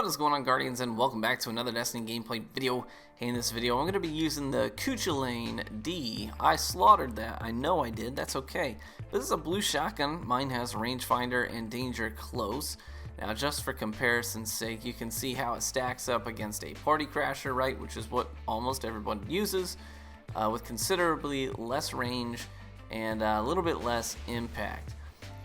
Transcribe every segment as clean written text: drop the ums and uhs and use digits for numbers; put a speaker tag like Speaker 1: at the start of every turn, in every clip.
Speaker 1: What is going on, Guardians, and welcome back to another Destiny gameplay video. Hey, in this video I'm going to be using the Kuchelane D. I slaughtered that, I know I did, that's okay. But this is a blue shotgun. Mine has rangefinder and danger close. Now, just for comparison's sake, you can see how it stacks up against a party crasher, right, which is what almost everyone uses, with considerably less range and a little bit less impact.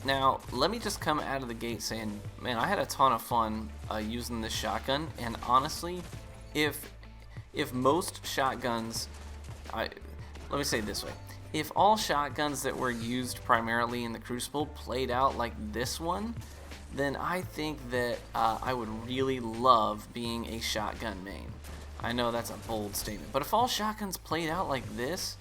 Speaker 1: Now, let me just come out of the gate saying, man, I had a ton of fun using this shotgun, and honestly, if most shotguns, let me say it this way, if all shotguns that were used primarily in the Crucible played out like this one, then I think that I would really love being a shotgun main. I know that's a bold statement, but if all shotguns played out like this,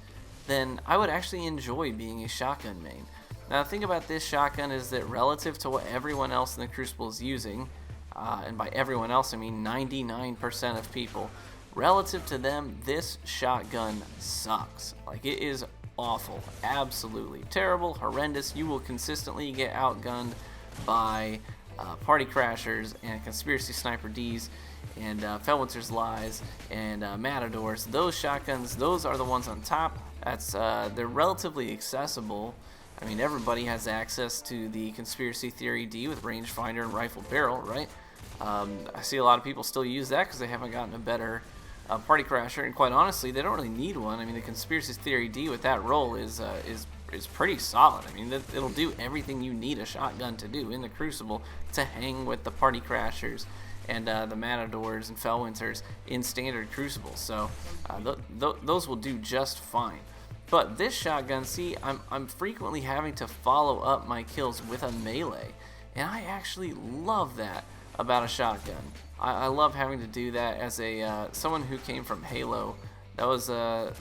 Speaker 1: then I would actually enjoy being a shotgun main. Now, the thing about this shotgun is that relative to what everyone else in the Crucible is using, and by everyone else I mean 99% of people, relative to them, this shotgun sucks. Like, it is awful, absolutely terrible, horrendous. You will consistently get outgunned by party crashers and conspiracy sniper Ds and Fellwinter's Lies and Matadors. Those shotguns, those are the ones on top. They're relatively accessible. I mean, everybody has access to the Conspiracy Theory D with rangefinder and rifle barrel, right? I see a lot of people still use that because they haven't gotten a better party crasher, and quite honestly, they don't really need one. I mean, the Conspiracy Theory D with that roll is pretty solid. I mean, it'll do everything you need a shotgun to do in the Crucible to hang with the party crashers and the Matadors and Fellwinters in standard Crucibles. So those will do just fine. But this shotgun, see, I'm frequently having to follow up my kills with a melee, and I actually love that about a shotgun. I love having to do that as a someone who came from Halo. That was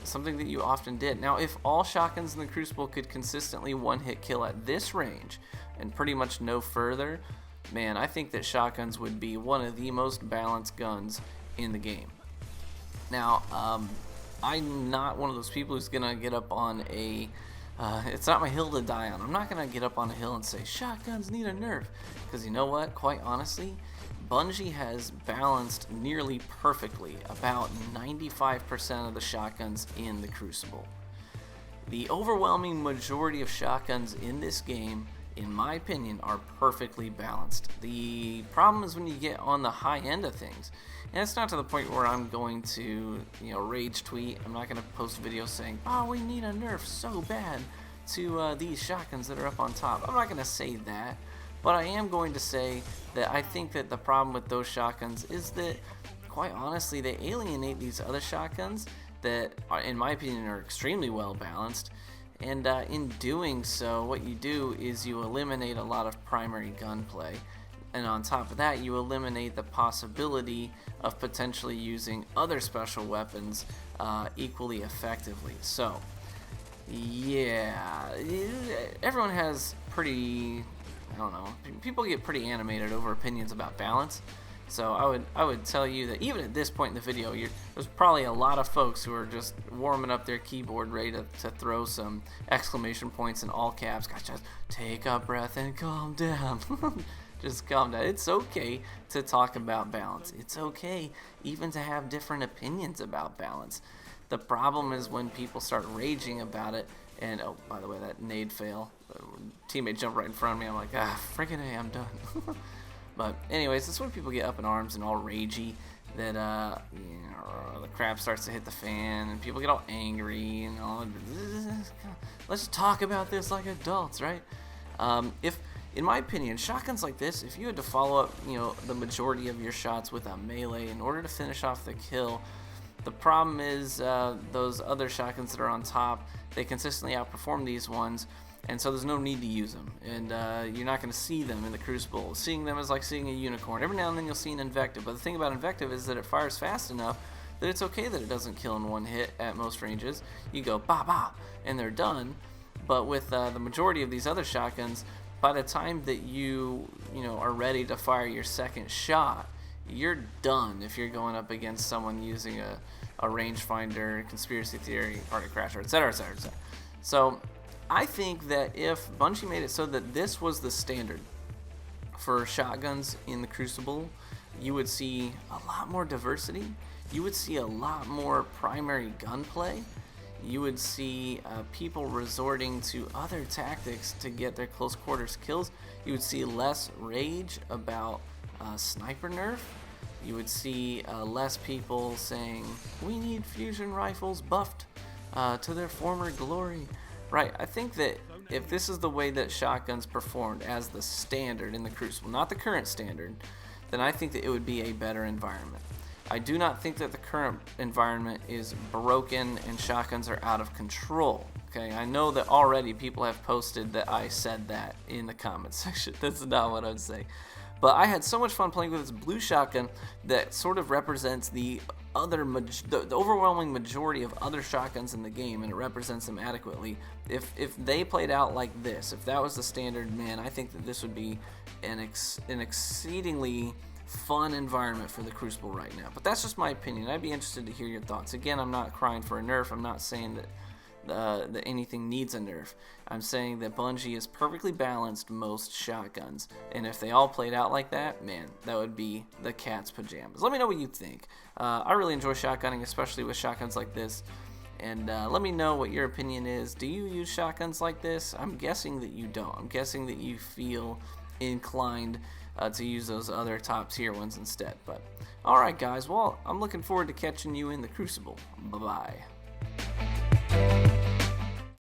Speaker 1: something that you often did. Now, if all shotguns in the Crucible could consistently one-hit kill at this range and pretty much no further, man, I think that shotguns would be one of the most balanced guns in the game. Now, I'm not one of those people who's gonna get up on a it's not my hill to die on. I'm not gonna get up on a hill and say shotguns need a nerf, because you know what, quite honestly, Bungie has balanced nearly perfectly about 95% of the shotguns in the Crucible. The overwhelming majority of shotguns in this game, in my opinion, are perfectly balanced. The problem is when you get on the high end of things. And it's not to the point where I'm going to, rage tweet. I'm not going to post videos saying, oh, we need a nerf so bad to these shotguns that are up on top. I'm not going to say that. But I am going to say that I think that the problem with those shotguns is that, quite honestly, they alienate these other shotguns that, in my opinion, are extremely well balanced. And in doing so, what you do is you eliminate a lot of primary gunplay. And on top of that, you eliminate the possibility of potentially using other special weapons equally effectively. So, yeah, everyone has pretty, I don't know, people get pretty animated over opinions about balance. So I would tell you that even at this point in the video, there's probably a lot of folks who are just warming up their keyboard ready to throw some exclamation points in all caps. Guys, just take a breath and calm down. Just calm down. It's okay to talk about balance. It's okay even to have different opinions about balance. The problem is when people start raging about it, and oh, by the way, that nade fail. Teammate jumped right in front of me. I'm like, freaking A, I'm done. But anyways, that's when people get up in arms and all ragey that the crap starts to hit the fan and people get all angry and all. Let's talk about this like adults, right? In my opinion, shotguns like this, if you had to follow up, the majority of your shots with a melee in order to finish off the kill, the problem is those other shotguns that are on top, they consistently outperform these ones, and so there's no need to use them, and you're not going to see them in the Crucible. Seeing them is like seeing a unicorn. Every now and then you'll see an Invective, but the thing about Invective is that it fires fast enough that it's okay that it doesn't kill in one hit at most ranges. You go ba ba, and they're done. But with the majority of these other shotguns, by the time that you are ready to fire your second shot, you're done if you're going up against someone using a rangefinder, conspiracy theory, party crasher, etc., etc., etc. So I think that if Bungie made it so that this was the standard for shotguns in the Crucible, you would see a lot more diversity. You would see a lot more primary gunplay. You would see people resorting to other tactics to get their close quarters kills. You would see less rage about sniper nerf. You would see less people saying, we need fusion rifles buffed to their former glory. Right, I think that if this is the way that shotguns performed as the standard in the Crucible, not the current standard, then I think that it would be a better environment. I do not think that the current environment is broken and shotguns are out of control. Okay, I know that already people have posted that I said that in the comment section. That's not what I'm saying. But I had so much fun playing with this blue shotgun that sort of represents the overwhelming majority of other shotguns in the game, and it represents them adequately. If they played out like this, if that was the standard, man, I think that this would be an exceedingly fun environment for the Crucible right now. But that's just my opinion. I'd be interested to hear your thoughts. Again, I'm not crying for a nerf. I'm not saying that anything needs a nerf. I'm saying that Bungie is perfectly balanced most shotguns, and if they all played out like that, man, that would be the cat's pajamas. Let me know what you think. I really enjoy shotgunning, especially with shotguns like this, and let me know what your opinion is. Do you use shotguns like this? I'm guessing that you don't. I'm guessing that you feel inclined to use those other top tier ones instead. But alright guys, well, I'm looking forward to catching you in the Crucible. Bye bye.